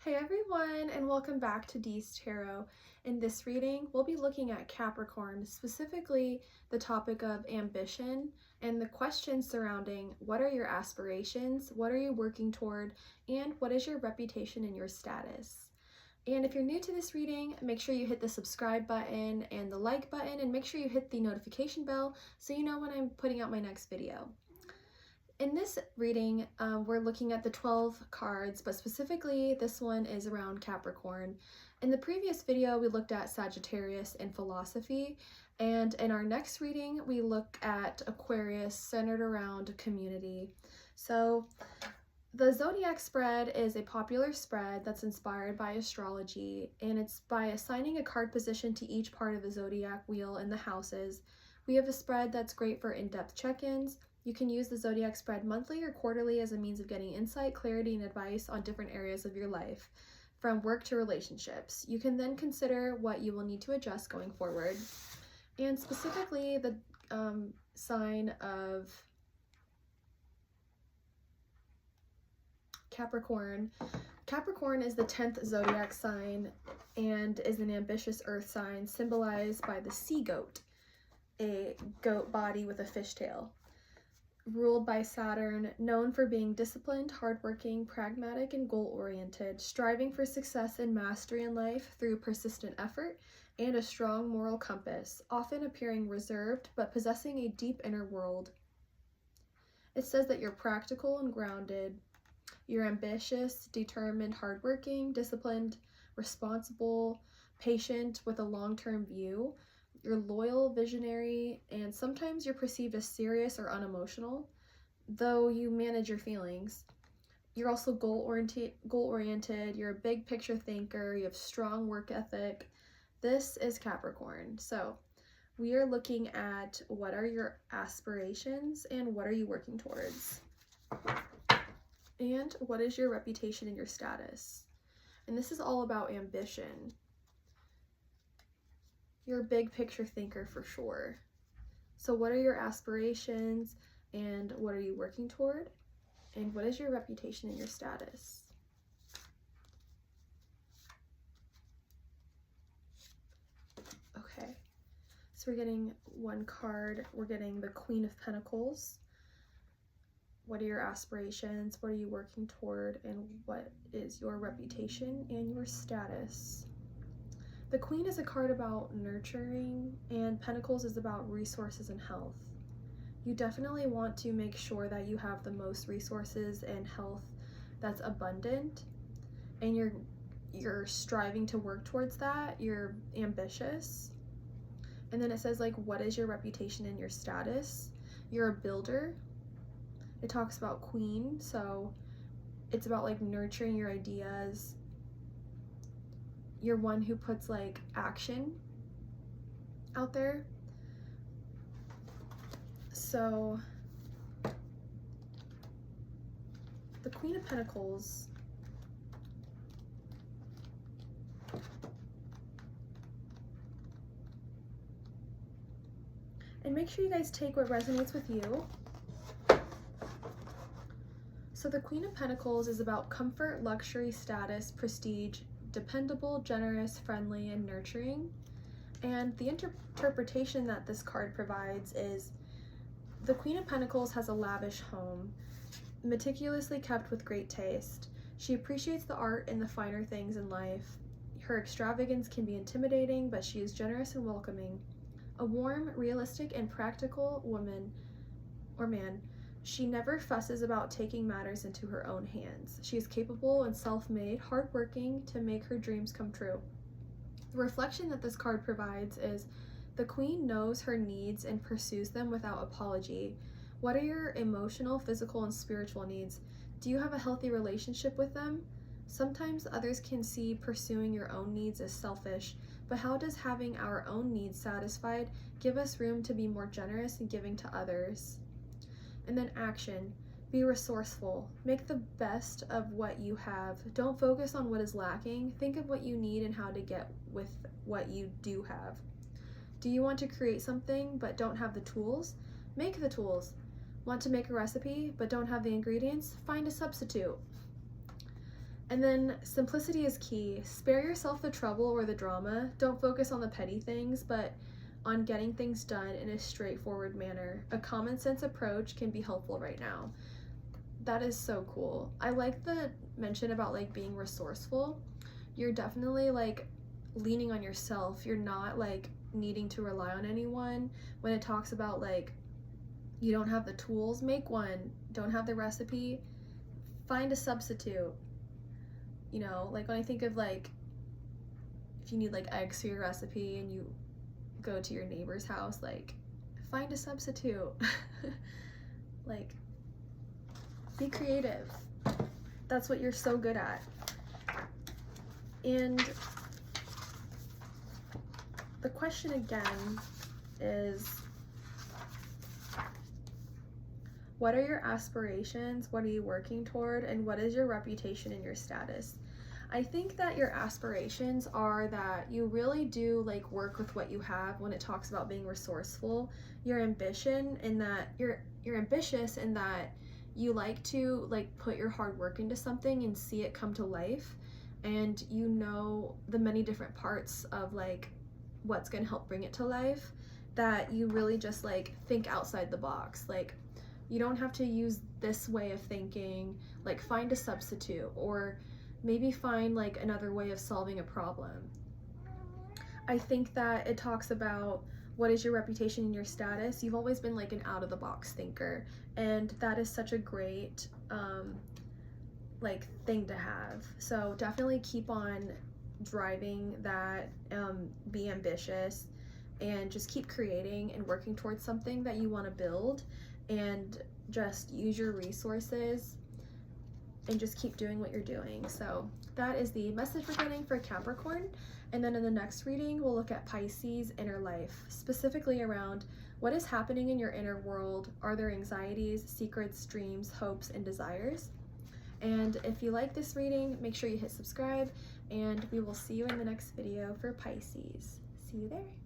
Hey everyone, and welcome back to Dee's Tarot. In this reading, we'll be looking at Capricorn, specifically the topic of ambition and the questions surrounding what are your aspirations, what are you working toward, and what is your reputation and your status. And if you're new to this reading, make sure you hit the subscribe button and the like button, and make sure you hit the notification bell so you know when I'm putting out my next video. In this reading, we're looking at the 12 cards, but specifically this one is around Capricorn. In the previous video, we looked at Sagittarius and philosophy, and in our next reading, we look at Aquarius centered around community. So the Zodiac spread is a popular spread that's inspired by astrology, and it's by assigning a card position to each part of the Zodiac wheel in the houses. We have a spread that's great for in-depth check-ins. You can use the Zodiac spread monthly or quarterly as a means of getting insight, clarity, and advice on different areas of your life, from work to relationships. You can then consider what you will need to adjust going forward. And specifically, the sign of Capricorn. Capricorn is the 10th zodiac sign and is an ambitious earth sign symbolized by the sea goat, a goat body with a fishtail. Ruled by Saturn, known for being disciplined, hardworking, pragmatic, and goal-oriented, striving for success and mastery in life through persistent effort and a strong moral compass, often appearing reserved but possessing a deep inner world. It says that you're practical and grounded. You're ambitious, determined, hardworking, disciplined, responsible, patient with a long-term view. You're loyal, visionary, and sometimes you're perceived as serious or unemotional, though you manage your feelings. You're also goal-oriented, you're a big picture thinker, you have strong work ethic. This is Capricorn. So we are looking at what are your aspirations and what are you working towards? And what is your reputation and your status? And this is all about ambition. You're a big picture thinker for sure. So what are your aspirations and what are you working toward? And what is your reputation and your status? Okay, so we're getting one card. We're getting the Queen of Pentacles. What are your aspirations? What are you working toward? And what is your reputation and your status? The Queen is a card about nurturing, and Pentacles is about resources and health. You definitely want to make sure that you have the most resources and health that's abundant, and you're striving to work towards that. You're ambitious. And then it says, like, what is your reputation and your status? You're a builder. It talks about Queen, so it's about like nurturing your ideas. You're one who puts like action out there. So the Queen of Pentacles and make sure you guys take what resonates with you. So the Queen of Pentacles is about comfort, luxury, status, prestige, dependable, generous, friendly, and nurturing. And the interpretation that this card provides is the Queen of Pentacles has a lavish home, meticulously kept with great taste. She appreciates the art and the finer things in life. Her extravagance can be intimidating, but she is generous and welcoming. A warm, realistic, and practical woman or man. She never fusses about taking matters into her own hands. She is capable and self-made, hardworking to make her dreams come true. The reflection that this card provides is the Queen knows her needs and pursues them without apology. What are your emotional, physical, and spiritual needs? Do you have a healthy relationship with them? Sometimes others can see pursuing your own needs as selfish, but how does having our own needs satisfied give us room to be more generous and giving to others? And then action. Be resourceful. Make the best of what you have. Don't focus on what is lacking. Think of what you need and how to get with what you do have. Do you want to create something but don't have the tools? Make the tools. Want to make a recipe but don't have the ingredients? Find a substitute. And then simplicity is key. Spare yourself the trouble or the drama. Don't focus on the petty things, but on getting things done in a straightforward manner. A common sense approach can be helpful right now. That is so cool. I like the mention about like being resourceful. You're definitely like leaning on yourself. You're not like needing to rely on anyone. When it talks about like you don't have the tools, make one. Don't have the recipe, find a substitute. You know, like when I think of like if you need like eggs for your recipe and you go to your neighbor's house, like find a substitute. Like be creative. That's what you're so good at. And the question again is, what are your aspirations? What are you working toward? And what is your reputation and your status? I think that your aspirations are that you really do like work with what you have when it talks about being resourceful. Your ambition in that you're ambitious in that you like to like put your hard work into something and see it come to life, and you know the many different parts of like what's going to help bring it to life, that you really just like think outside the box. Like you don't have to use this way of thinking, like find a substitute, or maybe find like another way of solving a problem. I think that it talks about what is your reputation and your status. You've always been like an out-of-the-box thinker, and that is such a great like thing to have. So definitely keep on driving that, be ambitious, and just keep creating and working towards something that you want to build, and just use your resources and just keep doing what you're doing. So that is the message we're getting for Capricorn. And then in the next reading, we'll look at Pisces inner life, specifically around what is happening in your inner world. Are there anxieties, secrets, dreams, hopes, and desires? And if you like this reading, make sure you hit subscribe, and we will see you in the next video for Pisces. See you there.